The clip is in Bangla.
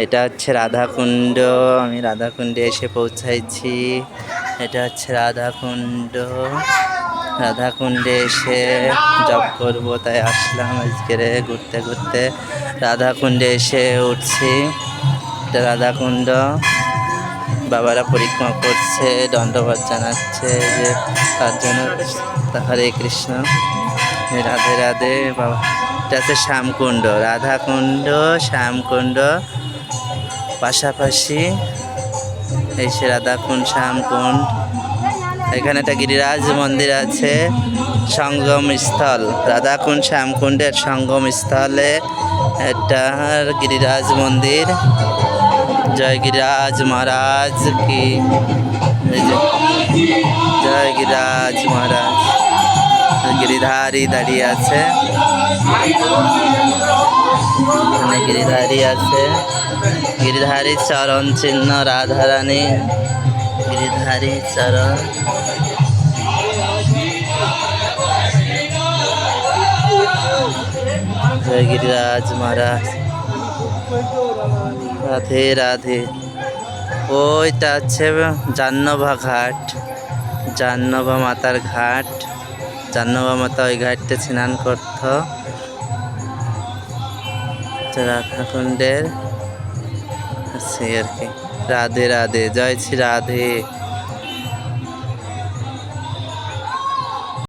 এটা হচ্ছে রাধাকুণ্ড। আমি রাধাকুণ্ডে এসে পৌঁছাইছি। এটা হচ্ছে রাধাকুণ্ড। রাধাকুণ্ডে এসে জব করবো তাই আসলাম আজকে ঘুরতে ঘুরতে। রাধাকুণ্ডে এসে উঠছি। এটা রাধাকুণ্ড। বাবারা পরিক্রমা করছে, দণ্ডবত জানাচ্ছে যে তার জন্য। হরে কৃষ্ণ, রাধে রাধে। বাবা, এটা হচ্ছে শ্যামকুণ্ড। রাধাকুণ্ড, শ্যামকুণ্ড পাশাপাশি। এই সে রাধাকুণ্ড, শ্যামকুণ্ড। এখানে একটা গিরিরাজ মন্দির আছে, সঙ্গম স্থল। রাধাকুণ্ড শ্যামকুণ্ডের সঙ্গম স্থলে একটা গিরিরাজ মন্দির। জয় গিরিরাজ মহারাজ কি জয়। গিরিরাজ মহারাজ, গিরিধারী দাঁড়িয়ে আছে। গিরিধারী আছে, গিরিধারী চরণ চিহ্ন, রাধারানী গিরিধারী চরণ। জয় গিরিরাজ মহারাজ, রাধে রাধে। ওইটা হচ্ছে জাহ্নবা ঘাট, জাহ্নবা মাতার ঘাট। জাহ্নবা মাতা ওই ঘাটতে স্নান করত। রাধাকুণ্ডের আছে আর কি। রাধে রাধে, জয় শ্রী রাধে।